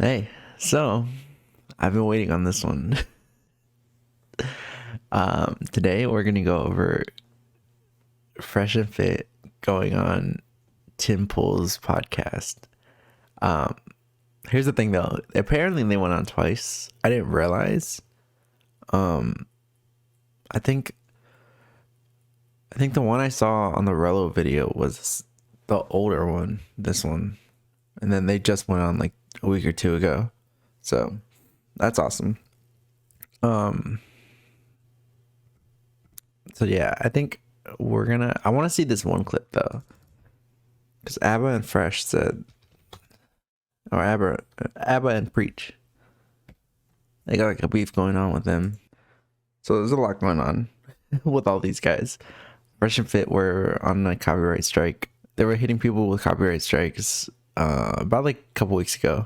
Hey, so I've been waiting on this one. Today we're gonna go over Fresh and Fit going on Tim Pool's podcast. Here's the thing though. Apparently they went on twice. I didn't realize. I think the one I saw on the Rello video was the older one, this one. And then they just went on like a week or two ago. So that's awesome. So yeah, I think I want to see this one clip though. Because Abba and Fresh said, or Abba and Preach, they got like a beef going on with them. So there's a lot going on with all these guys. Fresh and Fit were on a copyright strike. They were hitting people with copyright strikes about like a couple weeks ago.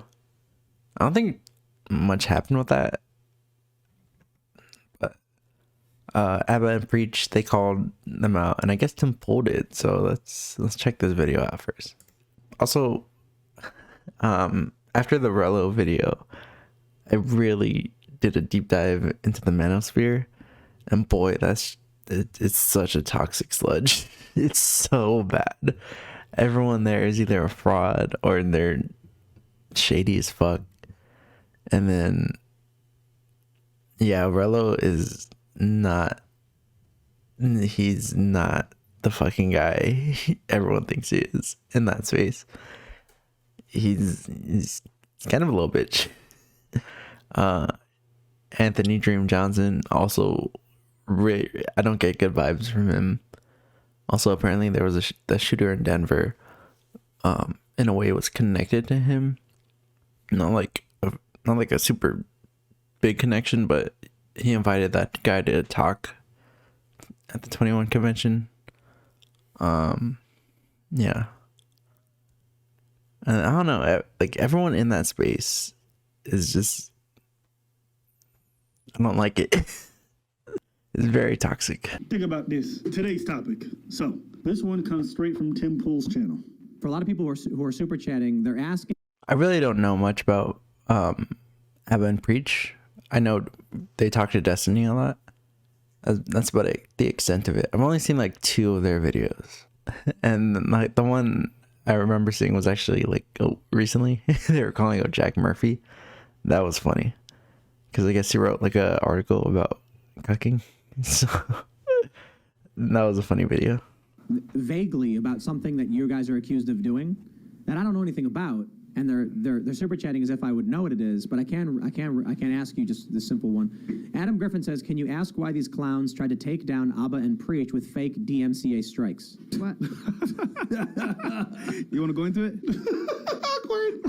I don't think much happened with that. But Abba and Preach, they called them out, and I guess Tim pulled it. So let's check this video out first. Also, after the Rello video, I really did a deep dive into the manosphere, and boy, it's such a toxic sludge. It's so bad. Everyone there is either a fraud or they're shady as fuck. And then, yeah, Rello is not, he's not the fucking guy everyone thinks he is in that space. He's kind of a little bitch. Anthony Dream Johnson also, I don't get good vibes from him. Also, apparently there was the shooter in Denver, in a way was connected to him. Not like a super big connection, but he invited that guy to talk at the 21 convention. Yeah. And I don't know, like everyone in that space is just, I don't like it. It's very toxic. Think about this, today's topic. So this one comes straight from Tim Pool's channel. For a lot of people who are super chatting, they're asking. I really don't know much about Abba and Preach. I know they talk to Destiny a lot. That's about the extent of it. I've only seen like 2 of their videos, and like the one I remember seeing was actually like recently. They were calling out Jack Murphy. That was funny because I guess he wrote like an article about cucking. So that was a funny video. Vaguely about something that you guys are accused of doing that I don't know anything about, and they're super chatting as if I would know what it is, but I can ask you just this simple one. Adam Griffin says, "Can you ask why these clowns tried to take down Abba and Preach with fake DMCA strikes?" What? You want to go into it? Awkward.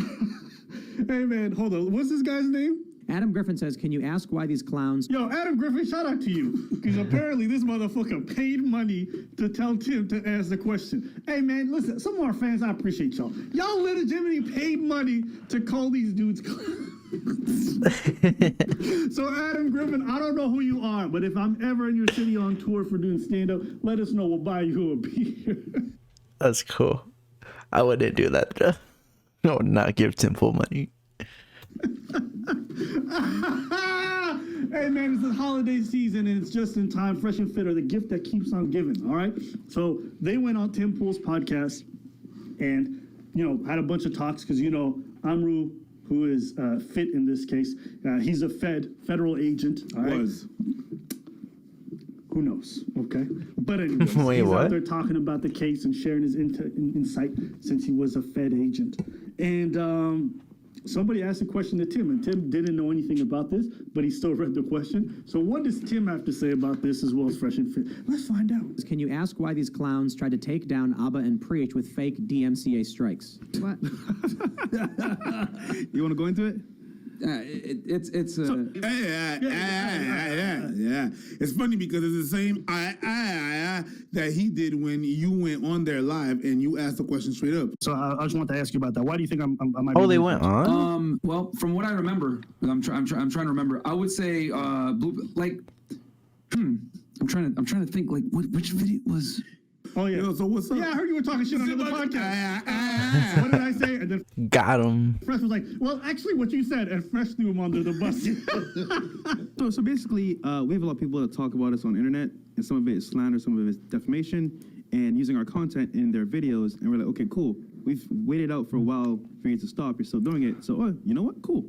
Hey man, hold on. What's this guy's name? Adam Griffin says, "Can you ask why these clowns..." Yo, Adam Griffin, shout out to you. Because apparently this motherfucker paid money to tell Tim to ask the question. Hey, man, listen, some of our fans, I appreciate y'all. Y'all legitimately paid money to call these dudes So, Adam Griffin, I don't know who you are, but if I'm ever in your city on tour for doing stand-up, let us know. We'll buy you a beer. That's cool. I wouldn't do that, though. I would not give Tim full money. Hey man, it's the holiday season and it's just in time. Fresh and Fit are the gift that keeps on giving. All right, so they went on Tim Pool's podcast and had a bunch of talks because Amru, who is Fit in this case, he's a federal agent. All right? Who knows? Okay, but anyways, Wait, he's what? out there talking about the case and sharing his insight since he was a Fed agent. And somebody asked a question to Tim, and Tim didn't know anything about this, but he still read the question. So what does Tim have to say about this as well as Fresh and Fit? Let's find out. Can you ask why these clowns tried to take down Abba and Preach with fake DMCA strikes? What? You want to go into it? Yeah. It's funny because it's the same that he did when you went on there live and you asked the question straight up. So I just want to ask you about that. Why do you think I might? Oh, they went on. Well, from what I remember, I'm trying to remember. I would say, I'm trying to think like which video was. Oh yeah. Yo, so what's up? Yeah, I heard you were talking shit on another podcast. What did I say? And then Got him. Fresh was like, "Well, actually, what you said," and Fresh threw him under the bus. So basically, we have a lot of people that talk about us on the internet, and some of it is slander, some of it is defamation, and using our content in their videos. And we're like, okay, cool. We've waited out for a while for you to stop. You're still doing it. So, you know what? Cool.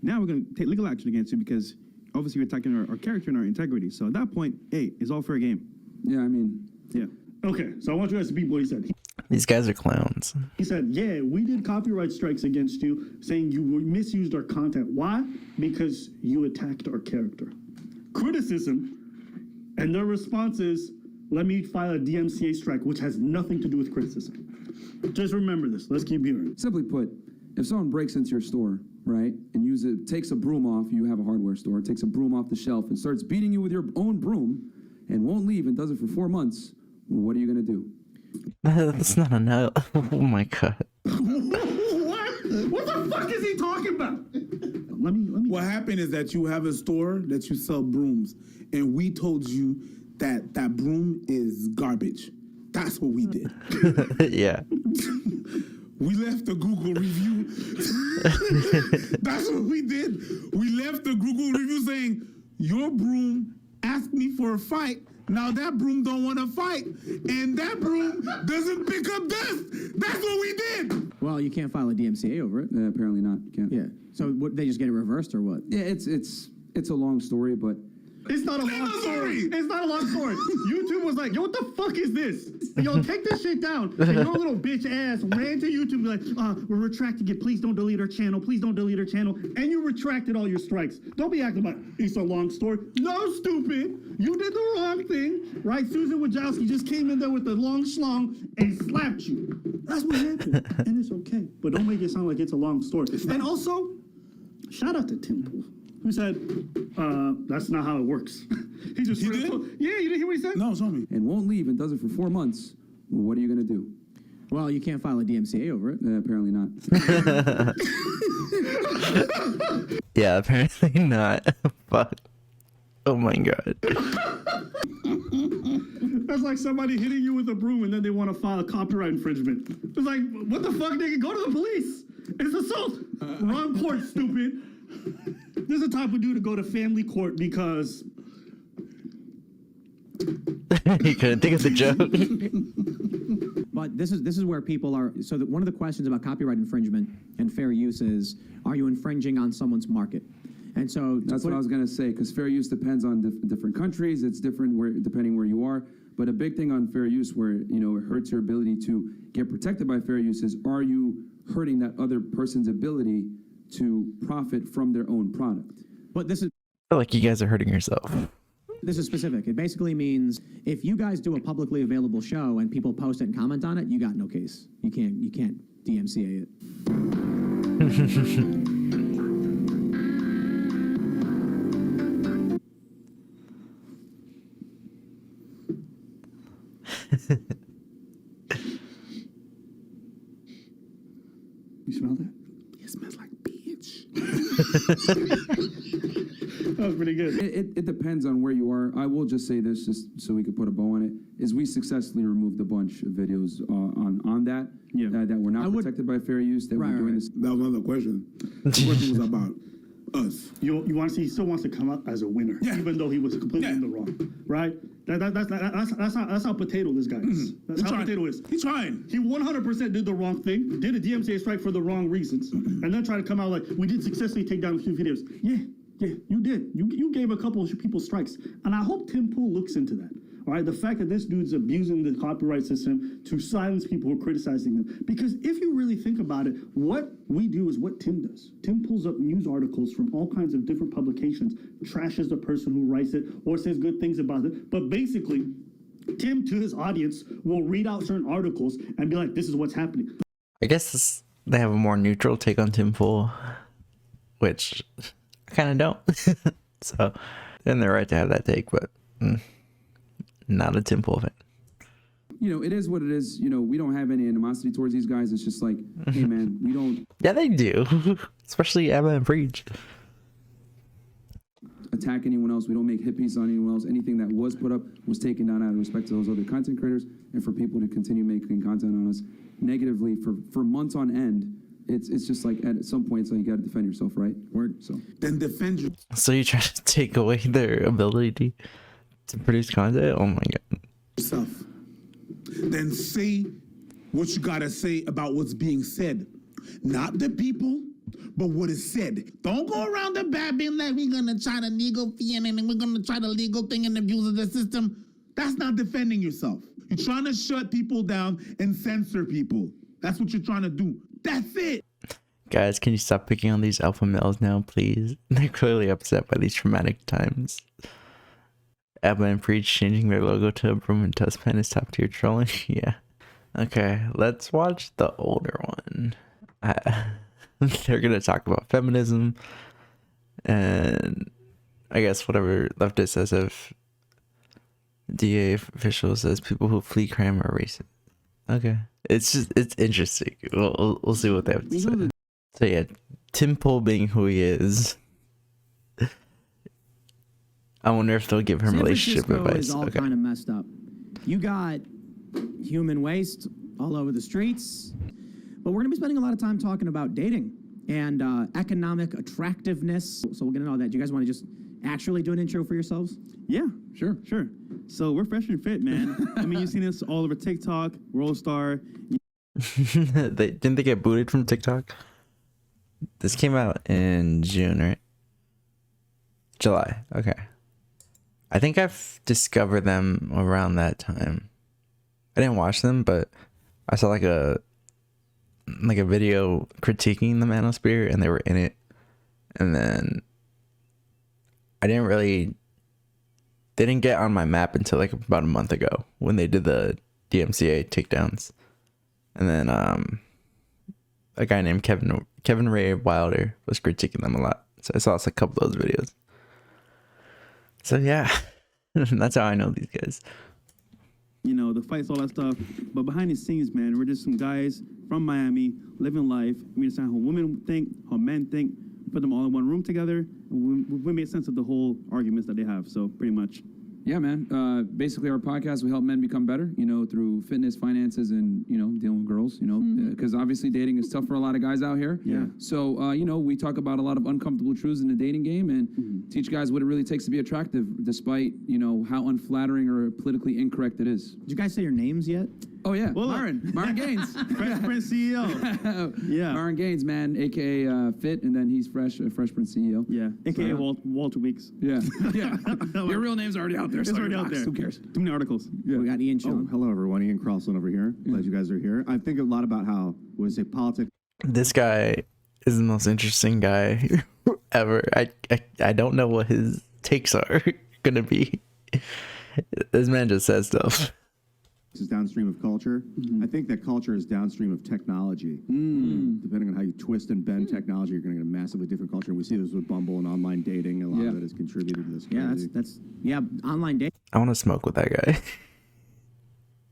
Now we're going to take legal action against you because obviously you're attacking our character and our integrity. So at that point, hey, it's all fair game. Yeah, I mean, Yeah. Okay, so I want you guys to beat what he said. These guys are clowns. He said, yeah, we did copyright strikes against you, saying you misused our content. Why? Because you attacked our character. Criticism, and their response is, let me file a DMCA strike, which has nothing to do with criticism. Just remember this. Let's keep hearing. simply put, if someone breaks into your store, right, and takes a broom off, you have a hardware store, takes a broom off the shelf and starts beating you with your own broom and won't leave and does it for 4 months, what are you going to do? That's not a no. Oh my god. What? What the fuck is he talking about? Let me. What happened is that you have a store that you sell brooms, and we told you that that broom is garbage. That's what we did. Yeah. We left a Google review. That's what we did. We left a Google review saying, your broom asked me for a fight. Now that broom don't want to fight. And that broom doesn't pick up dust. That's what we did. Well, you can't file a DMCA over it. Apparently not. You can't. Yeah. So what, they just get it reversed or what? Yeah, it's a long story, but It's not a long story. It's not a long story. YouTube was like, yo, what the fuck is this? Yo, take this shit down. And your little bitch ass ran to YouTube and be like, we're retracting it. Please don't delete our channel. Please don't delete our channel. And you retracted all your strikes. Don't be acting like it's a long story. No, stupid. You did the wrong thing, right? Susan Wojcicki just came in there with the long schlong and slapped you. That's what happened. And it's okay. But don't make it sound like it's a long story. And also, shout out to Tim Pool, who said, that's not how it works. He just He straight did? up told- Yeah, you didn't hear what he said? No, show me. and won't leave and does it for 4 months, what are you going to do? Well, you can't file a DMCA over it. Apparently not. Yeah, apparently not. Fuck. Oh my god. That's like somebody hitting you with a broom and then they want to file a copyright infringement. It's like, what the fuck, nigga? Go to the police. It's assault. Wrong court, stupid. This is the type of dude to go to family court because You couldn't think of the joke. But this is where people are. So that one of the questions about copyright infringement and fair use is, are you infringing on someone's market? And so That's what I was going to say, because fair use depends on different countries. It's different depending where you are. But a big thing on fair use where, it hurts your ability to get protected by fair use is, are you hurting that other person's ability to profit from their own product? But this is I feel like you guys are hurting yourself. specific. It basically means if you guys do a publicly available show and people post it and comment on it, you got no case. You can't DMCA it. you smell that? It smells like bitch. That was pretty good. It depends on where you are. I will just say this, just so we could put a bow on it, is we successfully removed a bunch of videos on that, Yeah. that were not I would- protected by fair use, that Right, were doing right. this. That was another question. The question was about us. You want to see? He still wants to come up as a winner, Yeah. even though he was completely in the wrong. Right? That's how potato this guy is. That's how potato is. He's trying. He 100% did the wrong thing, did a DMCA strike for the wrong reasons, and then try to come out like, we did successfully take down a few videos. Yeah, you did. You gave a couple of people strikes, and I hope Tim Pool looks into that. All right, the fact that this dude's abusing the copyright system to silence people who are criticizing him. Because if you really think about it, what we do is what Tim does. Tim pulls up news articles from all kinds of different publications, trashes the person who writes it, or says good things about it. But basically, Tim, to his audience, will read out certain articles and be like, this is what's happening. I guess they have a more neutral take on Tim Pool, which I kind of don't. So, then they're right to have that take, but not a Tim Pool fan. It is what it is. We don't have any animosity towards these guys. It's just like, hey man, we don't Yeah, they do. Especially Abba and Preach. attack anyone else. We don't make hit pieces on anyone else. Anything that was put up was taken down out of respect to those other content creators, and for people to continue making content on us negatively for months on end, it's just like at some point, so you got to defend yourself, right? Word. So Then defend So you try to take away their ability to produce content? Oh my god. yourself. Then say what you gotta say about what's being said. Not the people, but what is said. Don't go around the bad being like, we're gonna try the legal fee and then we're gonna try the legal thing and abuse of the system. That's not defending yourself. You're trying to shut people down and censor people. That's what you're trying to do. That's it. Guys, can you stop picking on these alpha males now, please? They're clearly upset by these traumatic times. Abba and Preach changing their logo to a broom and dustpan is top tier trolling. Yeah. Okay, let's watch the older one. They're gonna talk about feminism and I guess whatever leftist says of DA official says people who flee crime are racist. Okay, it's interesting. We'll see what they have to say. So yeah, Tim Pool being who he is, I wonder if they'll give him San relationship Francisco advice. is all kind of messed up. You got human waste all over the streets, but we're going to be spending a lot of time talking about dating and economic attractiveness. So we'll get into all that. Do you guys want to just actually do an intro for yourselves? Yeah, sure. So we're fresh and fit, man. I mean, you've seen us all over TikTok, World Star. Didn't they get booted from TikTok? This came out in June, right? July. Okay. I think I've discovered them around that time. I didn't watch them, but I saw like a video critiquing the manosphere, and they were in it. And then they didn't get on my map until like about a month ago when they did the DMCA takedowns. And then a guy named Kevin Ray Wilder was critiquing them a lot. So I saw a couple of those videos. So yeah, that's how I know these guys. You know, the fights, all that stuff. But behind the scenes, man, we're just some guys from Miami living life. We understand how women think, how men think. Put them all in one room together. We make sense of the whole arguments that they have. So pretty much. yeah, man. Basically, our podcast, we help men become better, through fitness, finances, and, dealing with girls, because obviously dating is tough for a lot of guys out here. Yeah. So, we talk about a lot of uncomfortable truths in the dating game and teach guys what it really takes to be attractive, despite, how unflattering or politically incorrect it is. Did you guys say your names yet? Oh, yeah. Well, Myron Gaines. Fresh Prince CEO. Yeah. Myron Gaines, man, a.k.a. Fit, and then he's Fresh Prince CEO. Yeah. AKA Walter Weeks. Yeah. Yeah. Your real name's already out there. It's so already you're out boxed. there. Who cares? Too many articles. Yeah. We got Ian chilling. Hello, everyone. Ian Carlson over here. Glad you guys are here. I think a lot about how, politics. This guy is the most interesting guy ever. I don't know what his takes are gonna be. This man just says stuff. Is downstream of culture. I think that culture is downstream of technology. Depending on how you twist and bend technology, you're going to get a massively different culture. And we see this with Bumble and online dating. A lot of it has contributed to this. Yeah, crazy. online I want to smoke with that guy.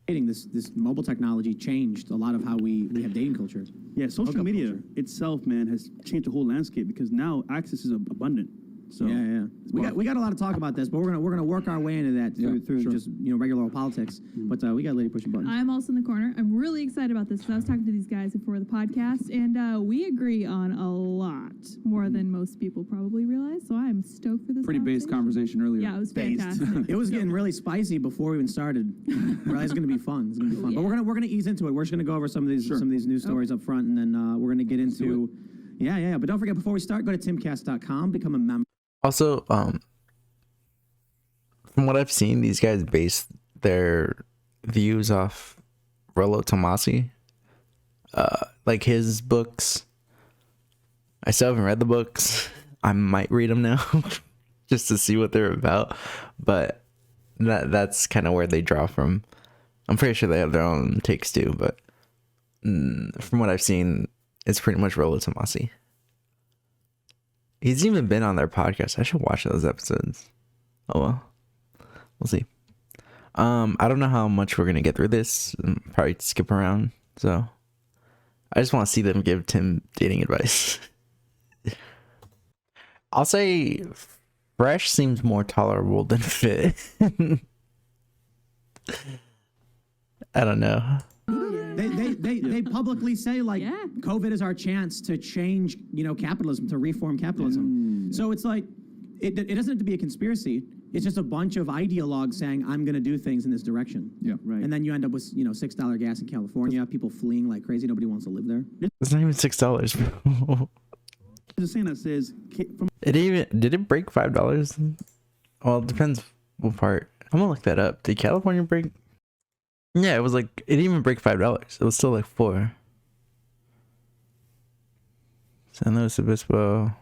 dating. This mobile technology changed a lot of how we have dating culture. Yeah, social Hookup media culture. itself, man, has changed the whole landscape because now access is abundant. So Yeah. We got a lot to talk about this, but we're gonna work our way into that through sure. just regular old politics. But we got a lady pushing buttons. I'm also in the corner. I'm really excited about this because I was talking to these guys before the podcast, and we agree on a lot more than most people probably realize. So I'm stoked for this. Pretty based conversation earlier. Yeah, it was Based. fantastic. It was getting really spicy before we even started. It's gonna be fun. It's gonna be fun. Yeah. But we're gonna ease into it. We're just gonna go over some of these news stories up front, and then we're gonna get into. Yeah. But don't forget, before we start, go to timcast.com, become a member. Also, from what I've seen, these guys base their views off Rollo Tomasi. Like his books. I still haven't read the books. I might read them now just to see what they're about. But that's kind of where they draw from. I'm pretty sure they have their own takes too, but from what I've seen, it's pretty much Rollo Tomasi. He's even been on their podcast. I should watch those episodes. Oh well. We'll see. I don't know how much we're gonna get through this. Probably skip around. So I just want to see them give Tim dating advice. I'll say Fresh seems more tolerable than Fit. I don't know. They publicly say like Yeah. COVID is our chance to change, capitalism, to reform capitalism. So it's like it doesn't have to be a conspiracy. It's just a bunch of ideologues saying I'm going to do things in this direction. Yeah. Right. And then you end up with $6 gas in California, people fleeing like crazy. Nobody wants to live there. It's not even $6. There's a saying that says, from Did it break $5? Well, it depends what part. I'm gonna look that up. Did California break? Yeah, it was like it didn't even break $5. It was still like $4. San Luis Obispo.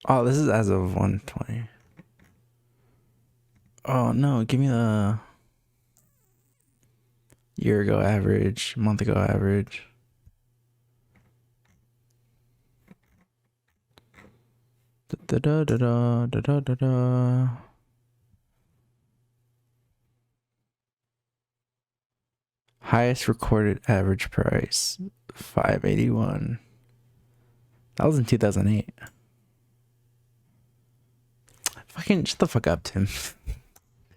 Oh, this is as of 120. Oh no, give me the year ago average, month ago average. Da da da da da da da da. Highest recorded average price, $5.81. That was in 2008. Fucking shut the fuck up, Tim.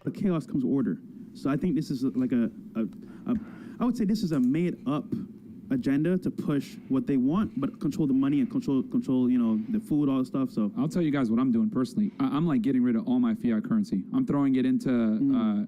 the chaos comes order. So I think this is like I would say this is a made up agenda to push what they want, but control the money and control the food, all the stuff. So I'll tell you guys what I'm doing personally. I'm like getting rid of all my fiat currency. I'm throwing it into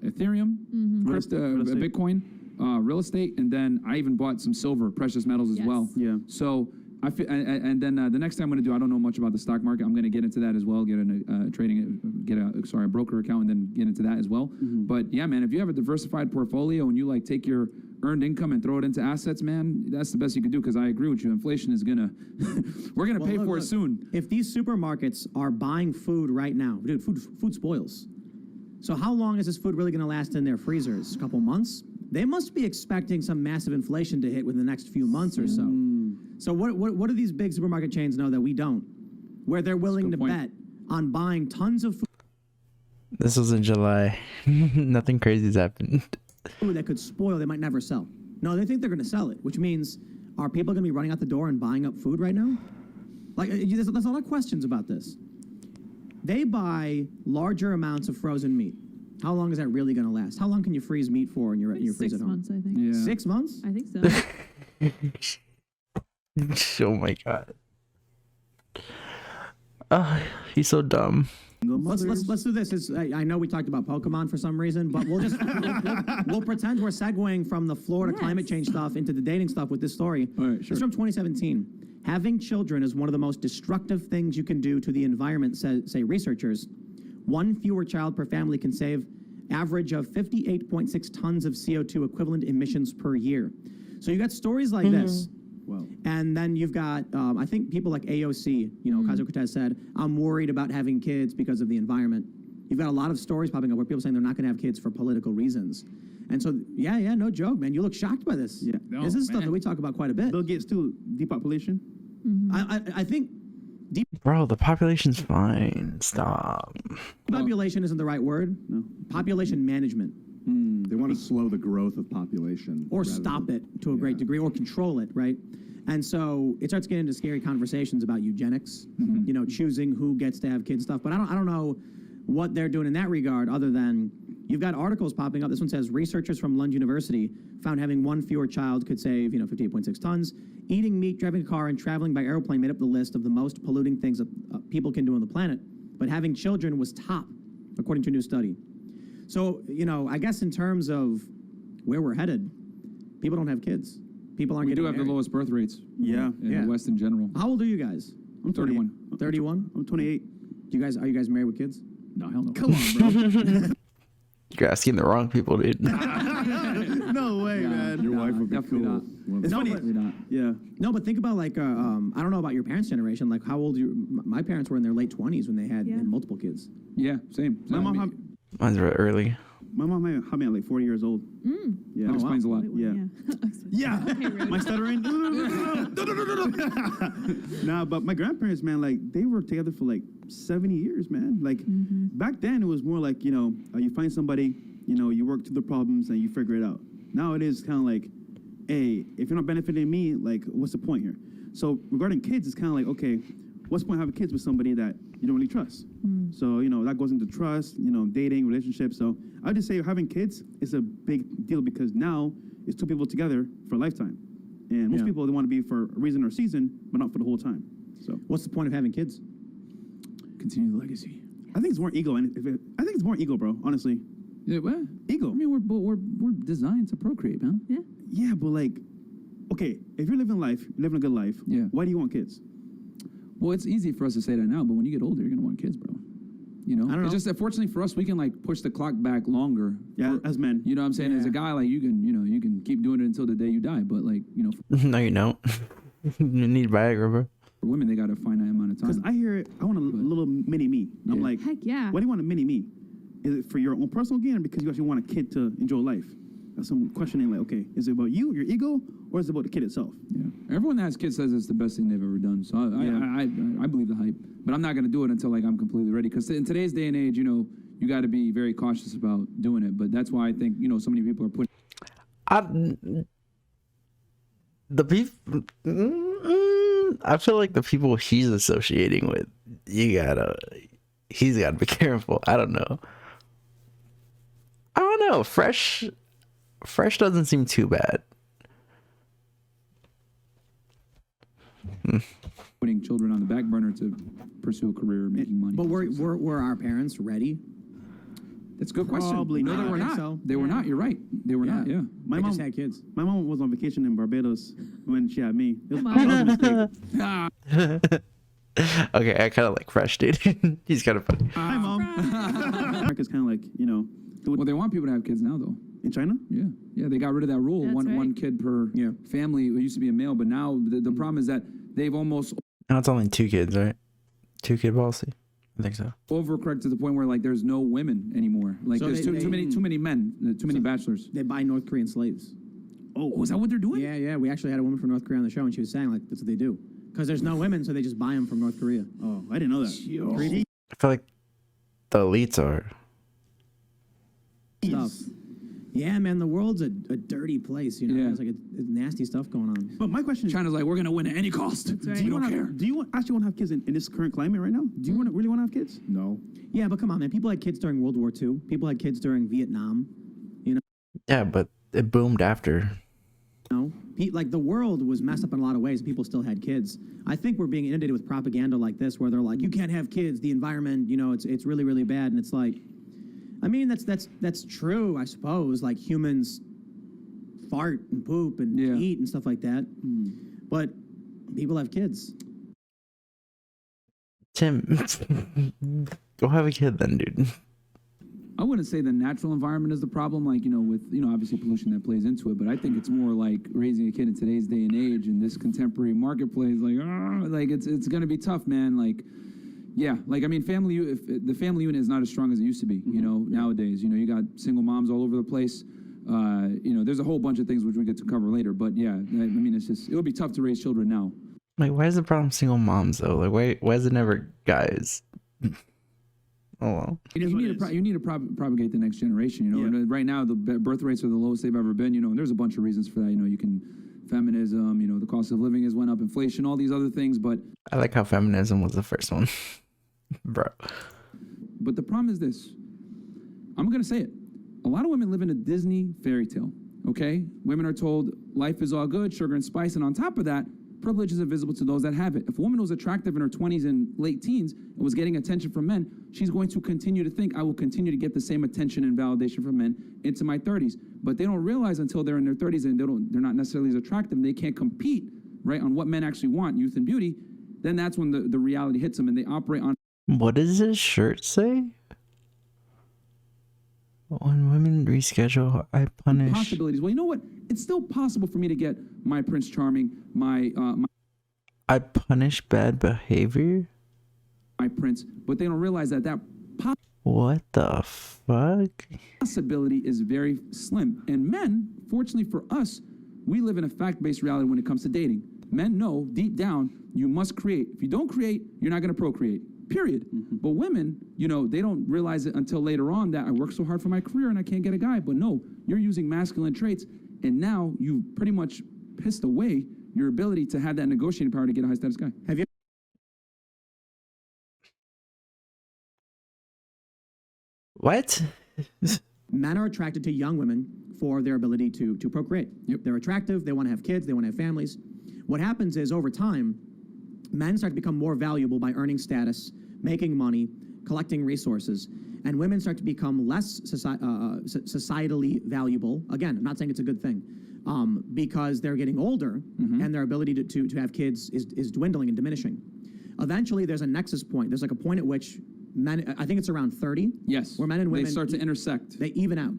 Ethereum, Bitcoin, real estate, and then I even bought some silver, precious metals as well. Yeah. So I feel, and then the next thing I'm going to do, I don't know much about the stock market. I'm going to get into that as well. Get a broker account, and then get into that as well. But yeah, man, if you have a diversified portfolio and you like take your earned income and throw it into assets, man, that's the best you can do. Because I agree with you, inflation is gonna, we're gonna pay for it soon. If these supermarkets are buying food right now, dude, food spoils. So how long is this food really going to last in their freezers? A couple months? They must be expecting some massive inflation to hit within the next few months or so. So what do these big supermarket chains know that we don't? Where they're willing to bet on buying tons of food. This was in July. Nothing crazy's happened. Food that could spoil, they might never sell. No, they think they're going to sell it, which means are people going to be running out the door and buying up food right now? Like, there's a lot of questions about this. They buy larger amounts of frozen meat. How long is that really going to last? How long can you freeze meat for in your freezer at home? 6 months, I think. Yeah. 6 months? I think so. Oh my god. He's so dumb. Let's do this. I know we talked about Pokemon for some reason, but we'll just we'll pretend we're segueing from the Florida climate change stuff into the dating stuff with this story. All right, sure. It's from 2017. Having children is one of the most destructive things you can do to the environment, say researchers. One fewer child per family can save average of 58.6 tons of CO2 equivalent emissions per year. So you got stories like this. Wow. And then you've got, I think people like AOC, Kaiser Cortez said, I'm worried about having kids because of the environment. You've got a lot of stories popping up where people saying they're not going to have kids for political reasons. And so, yeah, no joke, man. You look shocked by this. Yeah. This is stuff that we talk about quite a bit. Bill Gates too, depopulation. I think Bro, the population's fine. Stop. population isn't the right word. No. Population management. They want to slow the growth of population. Or rather stop than- it to a great degree, or control it, right? And so it starts getting into scary conversations about eugenics, choosing who gets to have kids stuff. But I don't know what they're doing in that regard, other than you've got articles popping up. This one says researchers from Lund University found having one fewer child could save 58.6 tons. Eating meat, driving a car, and traveling by airplane made up the list of the most polluting things that people can do on the planet. But having children was top, according to a new study. So, I guess in terms of where we're headed, people don't have kids. People aren't We do getting have the married. lowest birth rates Yeah. in the West in general. How old are you guys? I'm 31. 31? I'm 28. Are you guys married with kids? No, hell no. Come on, bro. You're asking the wrong people, dude. No way, man. Your wife would be definitely cool. not. It's funny. Definitely not. Yeah. No, but think about I don't know about your parents' generation. Like how old my parents were in their late 20s when they had multiple kids. Yeah, same. My mom had Mine's real early. me at like 40 years old. Yeah. That explains a lot. Yeah. Yeah. Okay, really. My stuttering. Nah, but my grandparents, man, like they were together for like 70 years, man. Like back then, it was more like you find somebody, you work through the problems and you figure it out. Now it is kind of like, hey, if you're not benefiting me, like what's the point here? So regarding kids, it's kind of like, okay, what's the point of having kids with somebody that you don't really trust? So, that goes into trust, dating, relationships. So I would just say having kids is a big deal because now it's two people together for a lifetime. And most people, they want to be for a reason or season, but not for the whole time. So What's the point of having kids? Continue the legacy. I think it's more ego. And I think it's more ego, bro, honestly. Yeah, what? Ego. I mean, we're designed to procreate, man. Yeah. Yeah, but okay, if you're living life, living a good life, Yeah. why do you want kids? Well, it's easy for us to say that now, but when you get older, you're gonna want kids, bro. I don't know. It's just that fortunately for us, we can push the clock back longer. Yeah, as men. You know what I'm saying? As a guy, you can keep doing it until the day you die. But No, you don't. You need Viagra, bro. for women, they got a finite amount of time. Because I hear I want a little mini me. I'm Yeah. like, Heck yeah. why do you want a mini me? Is it for your own personal gain or because you actually want a kid to enjoy life? That's some questioning okay, is it about you, your ego, or is it about the kid itself? Yeah. Everyone that has kids says it's the best thing they've ever done. So I believe the hype, but I'm not gonna do it until I'm completely ready. Because in today's day and age, you got to be very cautious about doing it. But that's why I think so many people are putting. I feel like the people he's associating with, he's gotta be careful. I don't know. Fresh doesn't seem too bad. Putting children on the back burner to pursue a career making money. But were our parents ready? That's a good question. Probably no, not. they were I think not. so. They were not. You're right. They were not. Yeah. They just had kids. My mom was on vacation in Barbados when she had me. It was, Hi, Mom. that was a mistake. Okay, I kind of like Fresh, dude. He's kind of funny. Hi, Mom. America's kind of Well, they want people to have kids now, though. in China. Yeah. They got rid of that rule. That's right. One kid per family. It used to be a male, but now the problem is that they've almost Now it's only 2 kids, right? 2-kid policy. I think so. overcorrected to the point where there's no women anymore. So There's too many men, too many bachelors. They buy North Korean slaves. Oh, is that what they're doing? Yeah. We actually had a woman from North Korea on the show, and she was saying that's what they do. Because there's no women, so they just buy them from North Korea. Oh, I didn't know that. I feel like the elites are. Stuff. Yeah, man, the world's a dirty place. Yeah. There's it's nasty stuff going on. But my question is, China's like, we're gonna win at any cost. right. do We you don't want care. actually want to have kids in this current climate right now? Do you really want to have kids? No. Yeah, but come on, man. People had kids during World War II. People had kids during Vietnam. Yeah, but it boomed after. The world was messed up in a lot of ways. People still had kids. I think we're being inundated with propaganda like this, where they're like, "You can't have kids. The environment, it's really, really bad." And it's like, I mean, that's true, I suppose. Like humans fart and poop and eat and stuff like that. But people have kids. Tim, go have a kid then, dude. I wouldn't say the natural environment is the problem, with, obviously pollution that plays into it, but I think it's more like raising a kid in today's day and age in this contemporary marketplace, it's going to be tough, man. Family, the family unit is not as strong as it used to be, nowadays. You got single moms all over the place. There's a whole bunch of things which we get to cover later, but it would be tough to raise children now. Why is the problem single moms though? Why is it never guys? Oh well. You need to propagate the next generation. And right now the birth rates are the lowest they've ever been. And there's a bunch of reasons for that. Feminism. The cost of living has went up, inflation, all these other things. But I like how feminism was the first one, bro. But the problem is this. I'm gonna say it. A lot of women live in a Disney fairy tale. Okay, women are told life is all good, sugar and spice, and on top of that, privilege is invisible to those that have it. If a woman was attractive in her 20s and late teens and was getting attention from men, she's going to continue to think, I will continue to get the same attention and validation from men into my 30s. But they don't realize until they're in their 30s and they're not necessarily as attractive and they can't compete, right, on what men actually want, youth and beauty, then that's when the reality hits them and they operate on. What does his shirt say? When women reschedule, I punish. Possibilities. Well, you know what? It's still possible for me to get my Prince Charming, my I punish bad behavior? my Prince, but they don't realize that What the fuck? possibility is very slim. And men, fortunately for us, we live in a fact-based reality when it comes to dating. Men know deep down you must create. If you don't create, you're not going to procreate. Period. But women, they don't realize it until later on that I work so hard for my career and I can't get a guy. But no, you're using masculine traits, and now you've pretty much pissed away your ability to have that negotiating power to get a high status guy. Have you What? Men are attracted to young women for their ability to procreate. Yep. They're attractive. They want to have kids. They want to have families. What happens is over time, men start to become more valuable by earning status, making money, collecting resources, and women start to become less societally valuable. Again, I'm not saying it's a good thing, because they're getting older and their ability to have kids is dwindling and diminishing. Eventually, there's a nexus point. There's like a point at which men, I think it's around 30, Yes. where men and women They start to intersect. they even out.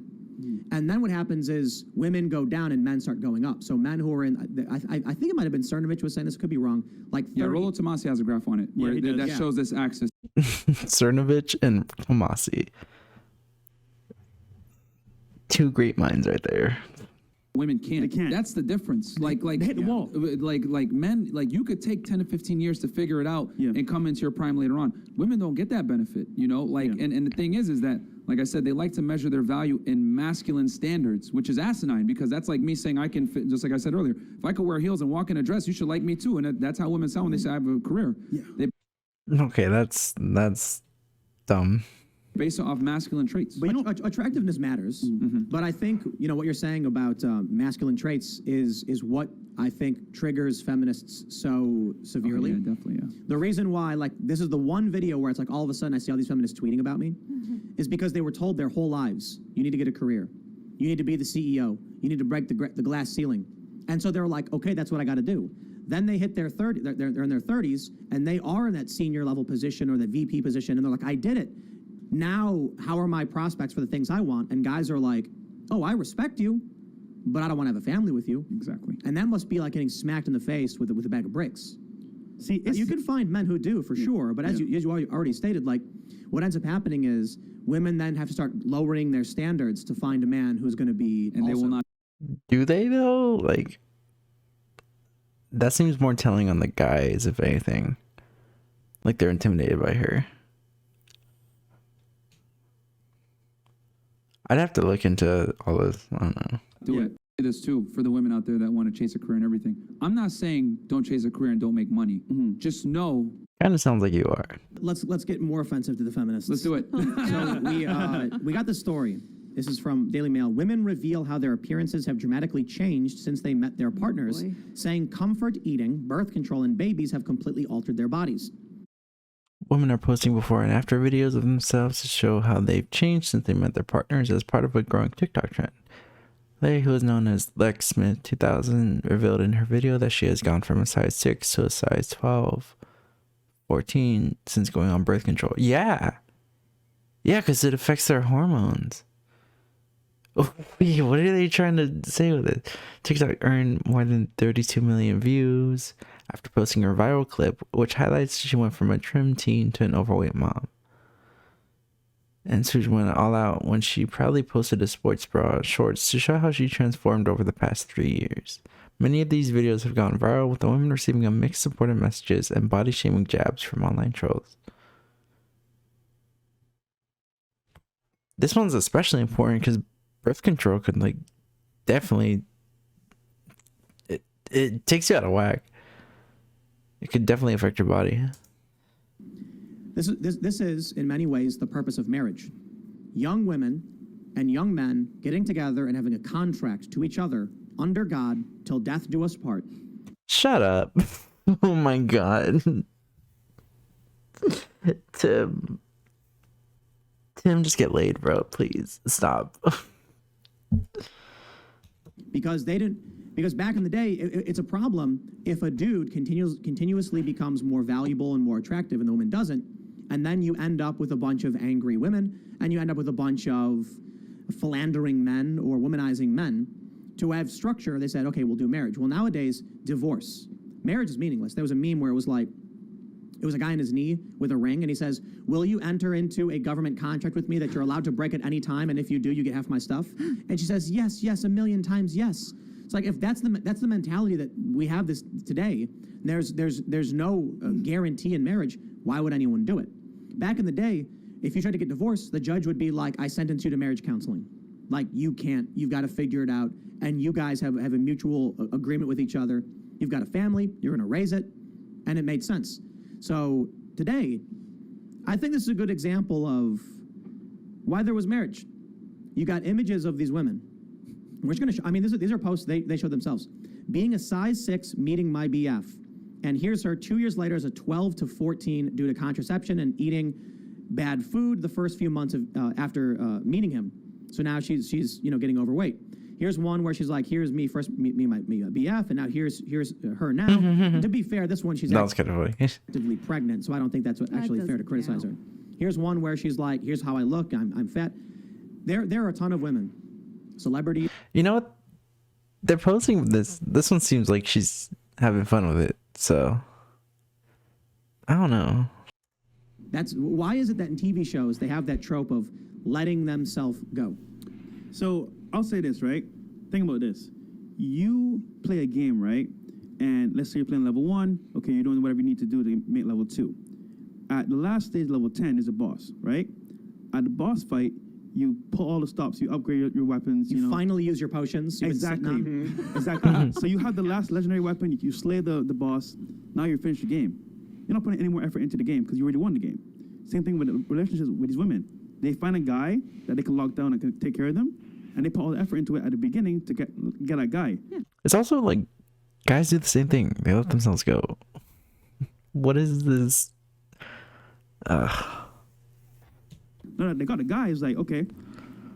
And then what happens is women go down and men start going up. So men who are in, I think it might have been Cernovich was saying this, could be wrong, like 30. Yeah, Rollo Tomasi has a graph on it where he does. that Yeah. shows this axis. Cernovich and Tomasi. Two great minds right there. Women can't. They can't. That's the difference. Like they hit the wall. Like men, like you could take 10 to 15 years to figure it out Yeah. and come into your prime later on. Women don't get that benefit, you know? Like, Yeah. and the thing is that, like I said, they like to measure their value in masculine standards, which is asinine because that's like me saying I can fit, just like I said earlier, if I could wear heels and walk in a dress, you should like me too. And that's how women sound when they say I have a career. Yeah. They Okay, that's dumb. base it off masculine traits. But you know, attractiveness matters. But I think what you're saying about masculine traits is what I think triggers feminists so severely. Yeah, definitely, yeah. The reason why, like, this is the one video where it's like all of a sudden I see all these feminists tweeting about me, is because they were told their whole lives, you need to get a career, you need to be the CEO, you need to break the glass ceiling, and so they're like, okay, that's what I got to do. Then they hit their 30, they're in their 30s, and they are in that senior level position or the VP position, and they're like, I did it. Now, how are my prospects for the things I want? And guys are like, oh, I respect you, but I don't want to have a family with you. Exactly. And that must be like getting smacked in the face with a bag of bricks. See, You can find men who do, for sure, but as you already stated, like, what ends up happening is women then have to start lowering their standards to find a man who's going to be And they will not. Do they though? Like, that seems more telling on the guys, if anything. Like they're intimidated by her. I'd have to look into all this. I don't know. Do it. This too for the women out there that want to chase a career and everything. I'm not saying don't chase a career and don't make money. Just know. Kind of sounds like you are. Let's get more offensive to the feminists. Let's do it. So we got the story. This is from Daily Mail. Women reveal how their appearances have dramatically changed since they met their partners, boy. saying comfort eating, birth control, and babies have completely altered their bodies. Women are posting before and after videos of themselves to show how they've changed since they met their partners as part of a growing TikTok trend. Larry, who is known as Lex Smith 2000, revealed in her video that she has gone from a size 6 to a size 12, 14 since going on birth control. Yeah, because it affects their hormones. Wait, what are they trying to say with it? TikTok earned more than 32 million views after posting her viral clip, which highlights she went from a trim teen to an overweight mom. And Suge went all out when she proudly posted a sports bra shorts to show how she transformed over the past 3 years. Many of these videos have gone viral, with the women receiving a mixed supportive messages and body-shaming jabs from online trolls. This one's especially important because birth control could, like, definitely... It takes you out of whack. It could definitely affect your body. This is, in many ways, the purpose of marriage. Young women and young men getting together and having a contract to each other under God till death do us part. Shut up. Oh my god. Tim, just get laid, bro. Please stop. Because back in the day, it's a problem if a dude continuously becomes more valuable and more attractive and the woman doesn't, and then you end up with a bunch of angry women, and you end up with a bunch of philandering men or womanizing men. To have structure, they said, okay, we'll do marriage. Well, nowadays, divorce. Marriage is meaningless. There was a meme where it was a guy on his knee with a ring, and he says, will you enter into a government contract with me that you're allowed to break at any time, and if you do, you get half my stuff? And she says, yes, 1,000,000 times yes. It's like, if that's the mentality that we have this today, there's no guarantee in marriage, why would anyone do it? Back in the day, if you tried to get divorced, the judge would be like, I sentence you to marriage counseling. Like, you can't, you've got to figure it out, and you guys have a mutual agreement with each other. You've got a family, you're going to raise it, and it made sense. So today, I think this is a good example of why there was marriage. You got images of these women. We're just going to show, I mean, these are posts, they show themselves. Being a size 6, meeting my BF. And here's her 2 years later as a 12 to 14 due to contraception and eating bad food the first few months of after meeting him. So now she's getting overweight. Here's one where she's like, here's me first, me my BF, and now here's her now. To be fair, this one she's That was kind of funny. actively pregnant, so I don't think that's actually fair to criticize her. Here's one where she's like, here's how I look, I'm fat. There are a ton of women, celebrities. You know what? They're posting this. This one seems like she's having fun with it. So I don't know. That's why is it that in TV shows they have that trope of letting themselves go? So I'll say this, right? Think about this. You play a game, right? And let's say you're playing level 1. Okay, you're doing whatever you need to do to make level 2. At the last stage, level 10, is a boss, right? At the boss fight, you pull all the stops, you upgrade your weapons. You finally use your potions. Exactly. Exactly. So you have the last legendary weapon, you slay the boss, now you're finished the game. You're not putting any more effort into the game because you already won the game. Same thing with relationships with these women. They find a guy that they can lock down and can take care of them, and they put all the effort into it at the beginning to get that guy. It's also like guys do the same thing. They let themselves go. What is this? No, they got a guy who's like, okay,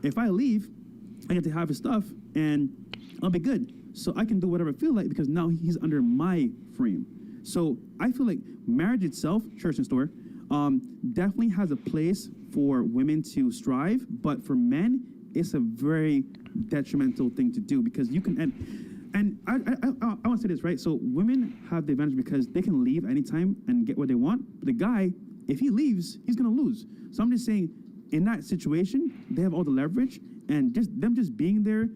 if I leave, I get to have his stuff and I'll be good. So I can do whatever I feel like because now he's under my frame. So I feel like marriage itself, church and store, definitely has a place for women to strive, but for men, it's a very detrimental thing to do because you can, and I want to say this, right? So women have the advantage because they can leave anytime and get what they want. But the guy, if he leaves, he's going to lose. So I'm just saying, in that situation, they have all the leverage, and just being there,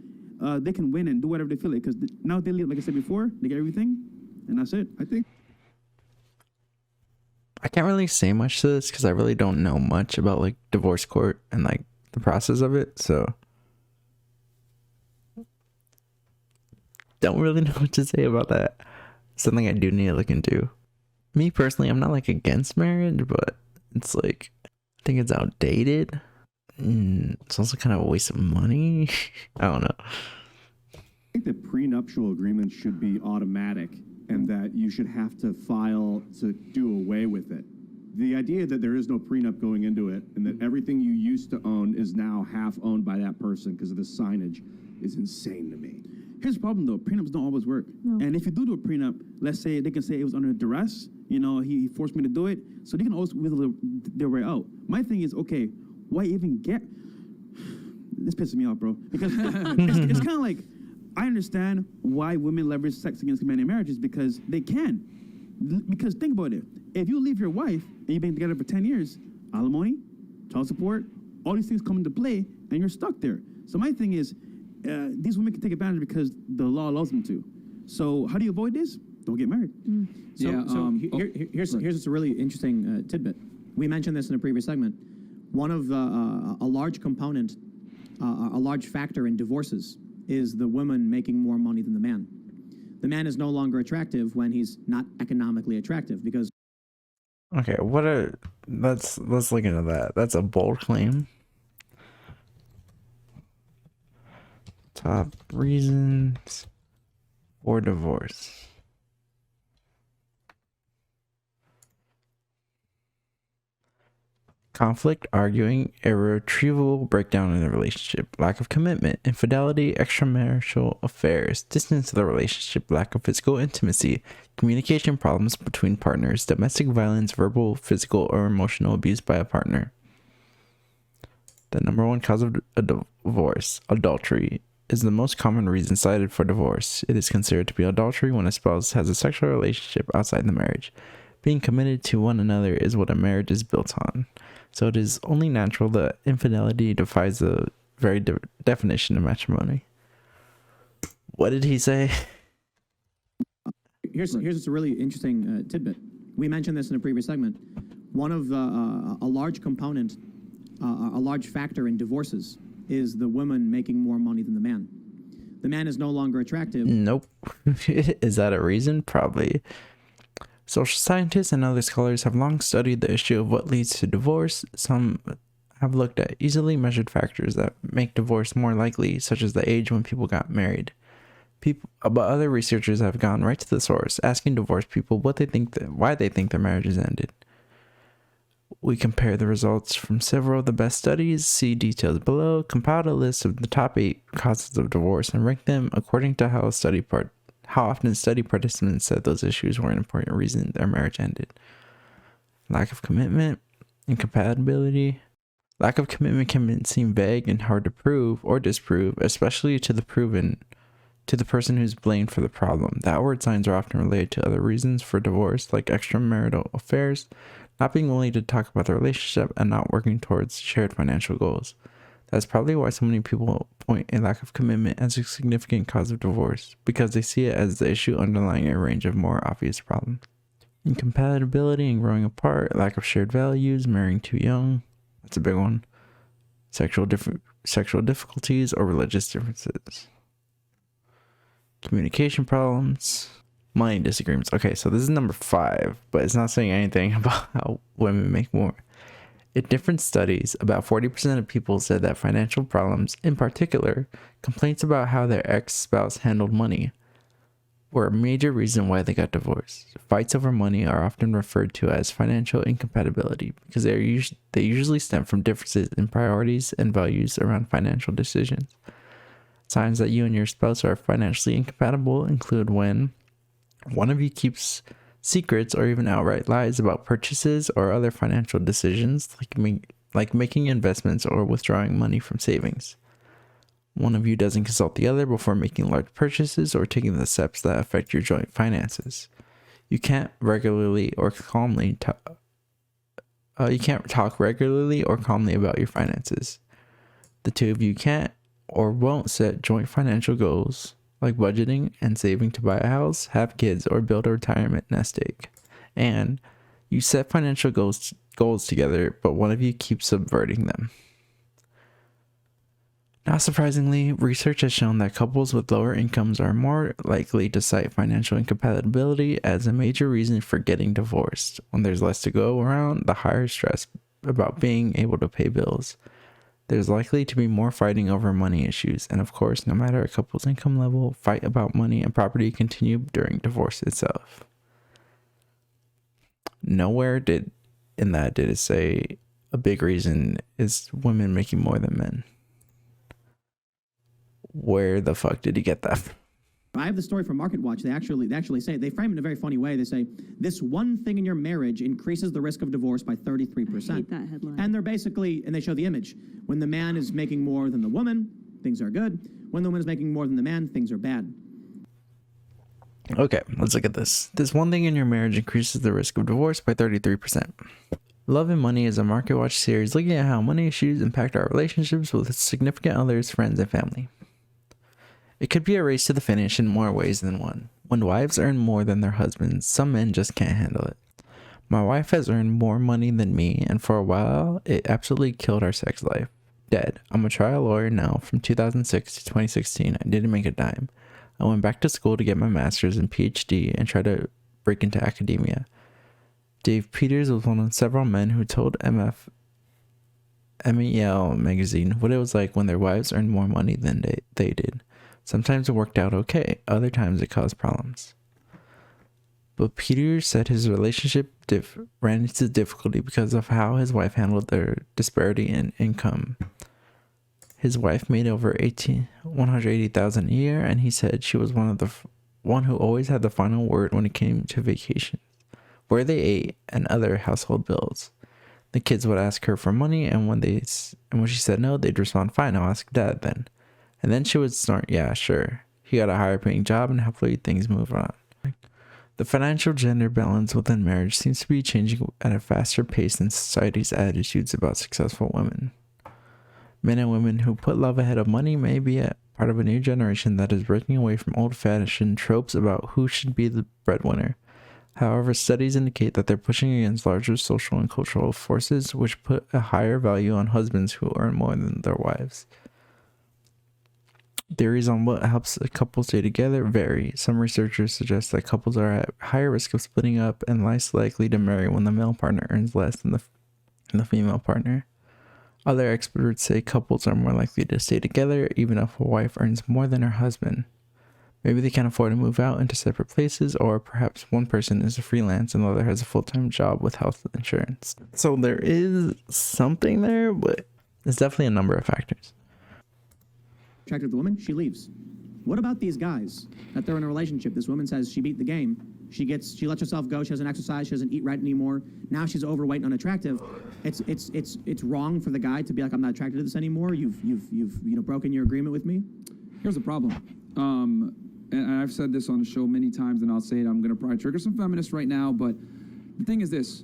they can win and do whatever they feel like. Because now they leave, like I said before, they get everything, and that's it. I think. I can't really say much to this because I really don't know much about like divorce court and like the process of it. So don't really know what to say about that. Something I do need to look into. Me personally, I'm not like against marriage, but it's like I think it's outdated. It's also kind of a waste of money. I don't know. I think that prenuptial agreements should be automatic and that you should have to file to do away with it. The idea that there is no prenup going into it and that everything you used to own is now half owned by that person because of the signage is insane to me. Here's the problem, though. Prenups don't always work. No. And if you do a prenup, let's say they can say it was under duress. You know, he forced me to do it. So they can always wiggle their way out. My thing is, okay, why even get... This pisses me off, bro. Because it's kind of like, I understand why women leverage sex against men in marriages because they can. Because think about it. If you leave your wife and you've been together for 10 years, alimony, child support, all these things come into play and you're stuck there. So my thing is, these women can take advantage because the law allows them to. So how do you avoid this? Don't get married. Here's just a really interesting tidbit. We mentioned this in a previous segment. One of a large component, a large factor in divorces is the woman making more money than the man. The man is no longer attractive when he's not economically attractive because. Okay, let's look into that. That's a bold claim. Top reasons for divorce. Conflict, arguing, irretrievable breakdown in the relationship, lack of commitment, infidelity, extramarital affairs, distance of the relationship, lack of physical intimacy, communication problems between partners, domestic violence, verbal, physical, or emotional abuse by a partner. The number one cause of a divorce, adultery, is the most common reason cited for divorce. It is considered to be adultery when a spouse has a sexual relationship outside the marriage. Being committed to one another is what a marriage is built on. So it is only natural that infidelity defies the very definition of matrimony. What did he say? Here's just a really interesting tidbit. We mentioned this in a previous segment. One of a large component, a large factor in divorces is the woman making more money than the man. The man is no longer attractive. Nope. Is that a reason? Probably. Social scientists and other scholars have long studied the issue of what leads to divorce. Some have looked at easily measured factors that make divorce more likely, such as the age when people got married. But other researchers have gone right to the source, asking divorced people why they think their marriages ended. We compare the results from several of the best studies, see details below, compiled a list of the top 8 causes of divorce, and rank them according to how often study participants said those issues were an important reason their marriage ended. Lack of commitment, incompatibility. Lack of commitment can seem vague and hard to prove or disprove, especially to the person who's blamed for the problem. The outward signs are often related to other reasons for divorce, like extramarital affairs, not being willing to talk about the relationship, and not working towards shared financial goals. That's probably why so many people point a lack of commitment as a significant cause of divorce, because they see it as the issue underlying a range of more obvious problems. Incompatibility and growing apart, lack of shared values, marrying too young, that's a big one. Sexual difficulties or religious differences. Communication problems. Money disagreements. Okay, so this is number 5, but it's not saying anything about how women make more. In different studies, about 40% of people said that financial problems, in particular, complaints about how their ex-spouse handled money, were a major reason why they got divorced. Fights over money are often referred to as financial incompatibility because they usually stem from differences in priorities and values around financial decisions. Signs that you and your spouse are financially incompatible include when one of you keeps secrets or even outright lies about purchases or other financial decisions, like making investments or withdrawing money from savings. One of you doesn't consult the other before making large purchases or taking the steps that affect your joint finances. You can't talk regularly or calmly about your finances. The two of you can't or won't set joint financial goals, like budgeting and saving to buy a house, have kids, or build a retirement nest egg. And you set financial goals together, but one of you keeps subverting them. Not surprisingly, research has shown that couples with lower incomes are more likely to cite financial incompatibility as a major reason for getting divorced. When there's less to go around, the higher stress about being able to pay bills. There's likely to be more fighting over money issues, and of course, no matter a couple's income level, fight about money and property continue during divorce itself. Nowhere did it say a big reason is women making more than men. Where the fuck did he get that from? I have the story from Marketwatch. They actually say, they frame it in a very funny way. They say, this one thing in your marriage increases the risk of divorce by 33%. I hate that headline. And they show the image. When the man is making more than the woman, things are good. When the woman is making more than the man, things are bad. Okay, let's look at this. This one thing in your marriage increases the risk of divorce by 33%. Love and Money is a Marketwatch series looking at how money issues impact our relationships with significant others, friends, and family. It could be a race to the finish in more ways than one. When wives earn more than their husbands, some men just can't handle it. My wife has earned more money than me, and for a while, it absolutely killed our sex life. Dead. I'm a trial lawyer now from 2006 to 2016. I didn't make a dime. I went back to school to get my master's and PhD and try to break into academia. Dave Peters was one of several men who told MEL magazine what it was like when their wives earned more money than they did. Sometimes it worked out okay, other times it caused problems. But Peter said his relationship ran into difficulty because of how his wife handled their disparity in income. His wife made over $180,000 a year, and he said she was one who always had the final word when it came to vacations, where they ate, and other household bills. The kids would ask her for money, and when she said no, they'd respond, "Fine, I'll ask Dad then." And then she would snort, "Yeah, sure." He got a higher paying job, and happily things move on. The financial gender balance within marriage seems to be changing at a faster pace than society's attitudes about successful women. Men and women who put love ahead of money may be part of a new generation that is breaking away from old-fashioned tropes about who should be the breadwinner. However, studies indicate that they're pushing against larger social and cultural forces which put a higher value on husbands who earn more than their wives. Theories on what helps a couple stay together vary. Some researchers suggest that couples are at higher risk of splitting up and less likely to marry when the male partner earns less than the female partner. Other experts say couples are more likely to stay together even if a wife earns more than her husband. Maybe they can't afford to move out into separate places, or perhaps one person is a freelance and the other has a full-time job with health insurance. So there is something there, but there's definitely a number of factors. Attracted to the woman, she leaves. What about these guys that they're in a relationship? This woman says she beat the game. She lets herself go. She doesn't exercise. She doesn't eat right anymore. Now she's overweight and unattractive. It's wrong for the guy to be like, I'm not attracted to this anymore. You've broken your agreement with me. Here's the problem. And I've said this on the show many times, and I'll say it. I'm going to probably trigger some feminists right now, but the thing is this.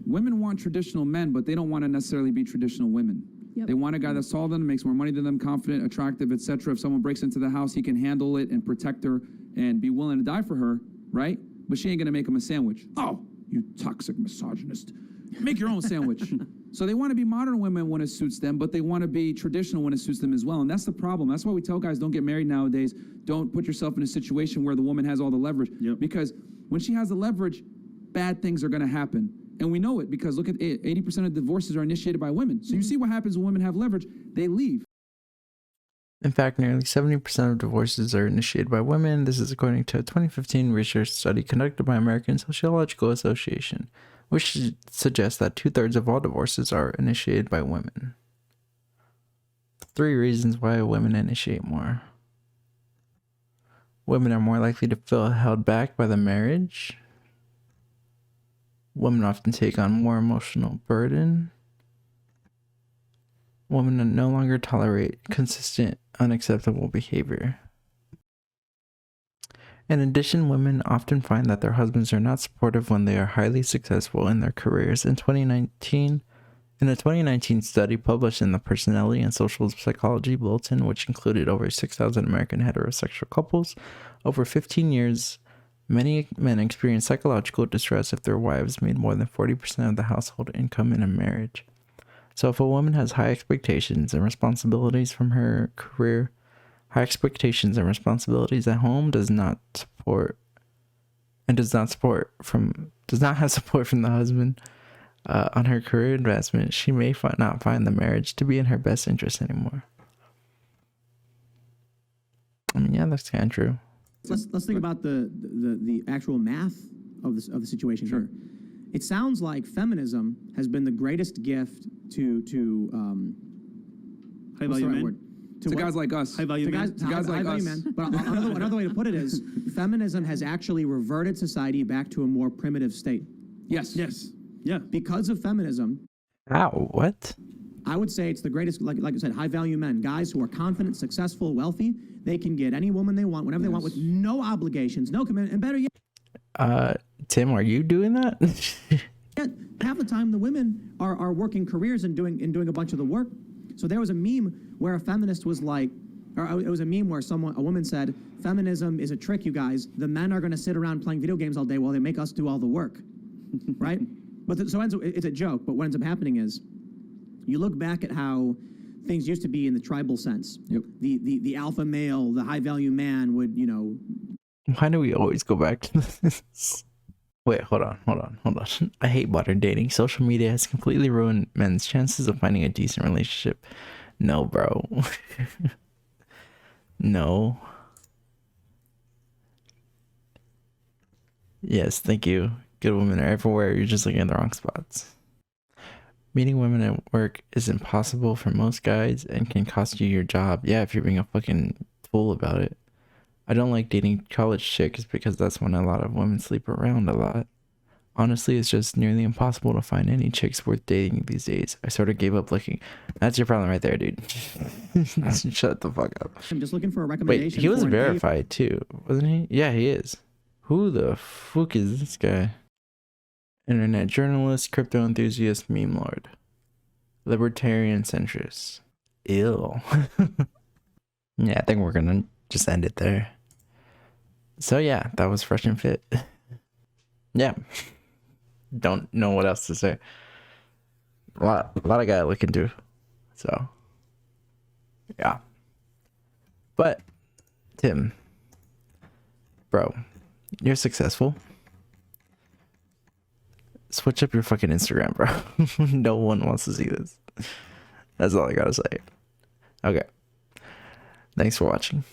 Women want traditional men, but they don't want to necessarily be traditional women. Yep. They want a guy that's taller than them, makes more money than them, confident, attractive, etc. If someone breaks into the house, he can handle it and protect her and be willing to die for her, right? But she ain't going to make him a sandwich. Oh, you toxic misogynist. Make your own sandwich. So they want to be modern women when it suits them, but they want to be traditional when it suits them as well. And that's the problem. That's why we tell guys, don't get married nowadays. Don't put yourself in a situation where the woman has all the leverage. Yep. Because when she has the leverage, bad things are going to happen. And we know it because look at it. 80% of divorces are initiated by women. So you see what happens when women have leverage. They leave. In fact, nearly 70% of divorces are initiated by women. This is according to a 2015 research study conducted by American Sociological Association, which suggests that 2/3 of all divorces are initiated by women. 3 reasons why women initiate more. Women are more likely to feel held back by the marriage. Women often take on more emotional burden. Women no longer tolerate consistent, unacceptable behavior. In addition, women often find that their husbands are not supportive when they are highly successful in their careers. In a 2019 study published in the Personality and Social Psychology Bulletin, which included over 6,000 American heterosexual couples, over 15 years, many men experience psychological distress if their wives made more than 40% of the household income in a marriage. So if a woman has high expectations and responsibilities from her career, high expectations and responsibilities at home, does not have support from the husband on her career investment, she may not find the marriage to be in her best interest anymore. I mean, yeah, that's kind of true. Let's think about the actual math of the situation here. It sounds like feminism has been the greatest gift to high value men. To guys like us. High value men. Guys like us. Men. But another way to put it is, feminism has actually reverted society back to a more primitive state. Yes. Yes. Yeah. Because of feminism. Ow, what? I would say it's the greatest, like I said, high value men, guys who are confident, successful, wealthy. They can get any woman they want, whenever they want, with no obligations, no commitment, and better yet. Tim, are you doing that? Half the time the women are working careers and doing a bunch of the work. So there was a meme where a feminist was like, or it was a meme where a woman said, feminism is a trick, you guys. The men are going to sit around playing video games all day while they make us do all the work, right? But it's a joke. But what ends up happening is, you look back at how things used to be in the tribal sense. Yep. The alpha male, the high value man would, Why do we always go back to this? Wait, hold on. I hate modern dating. Social media has completely ruined men's chances of finding a decent relationship. No, bro. No. Yes, thank you. Good women are everywhere. You're just looking at the wrong spots. Meeting women at work is impossible for most guys and can cost you your job. Yeah, if you're being a fucking fool about it. I don't like dating college chicks because that's when a lot of women sleep around a lot. Honestly, it's just nearly impossible to find any chicks worth dating these days. I sort of gave up looking. That's your problem right there, dude. Shut the fuck up. I'm just looking for a recommendation. Wait, he was verified too, wasn't he? Yeah, he is. Who the fuck is this guy? Internet journalist, crypto enthusiast, meme lord. Libertarian centrist. Ill. Yeah, I think we're gonna just end it there. So yeah, that was Fresh and Fit. Yeah. Don't know what else to say. A lot I gotta look into. So yeah. But Tim, bro, you're successful. Switch up your fucking Instagram, bro. No one wants to see this. That's all I gotta say. Okay. Thanks for watching.